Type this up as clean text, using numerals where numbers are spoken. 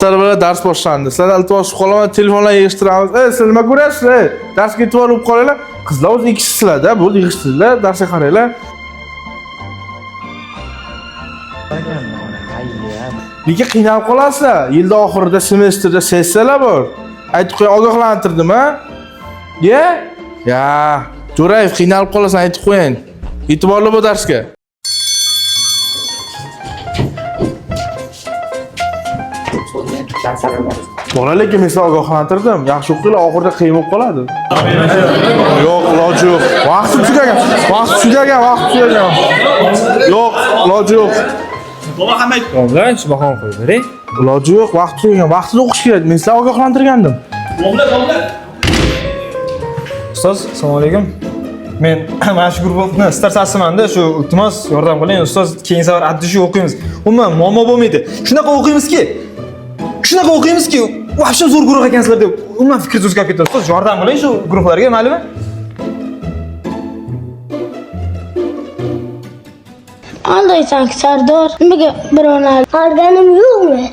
Talabalar dars boshlandi. Sizlar iltimos qolaman telefonlar yig'ishtiramiz. Siz nima ko'rasiz? Darsga e'tibor olib qolinglar. Qizlar o'z ikkisizlar-da, bu yig'ishtiringlar, darsga qaranglar. Nega qiynalib qolasizlar? Yilda oxirida semestrda sessiyalar bor. Aytib qo'ying, ogohlantirdim, ha? Ya, Jo'rayev qiynalib qolasan, aytib qo'ying. E'tiborli bo'l darsga. Bolalarga men sizlarni ogohlantirdim. Yaxshi o'qinglar, oxirida qiyin bo'lib qoladi. Yo'q, iloji yo'q. Vaqt tugagan. Yo'q, iloji yo'q. Baba hamma Bilan shu bahoni qo'yib bering. Iloji yo'q, vaqt tugagan. Vaqtida o'qish kerak. Men sizlarni ogohlantirgandim. Boblar. Ustoz, assalomu alaykum. Men mana shu guruhni starsasiman-da, shu iltimos yordam qiling. Ustoz, keyin safar addishi o'qiymiz. Umuman muammo bo'lmaydi. Shunaqa o'qiymizki, vahshin zo'r guruh ekansizlar deb umuman fikringiz o'zgarib ketadi. Ustoz, yordam qiling shu guruhlarga, maylimi? Aldaysan ki Sardor, nimaga birovlar olganim yo'qmi?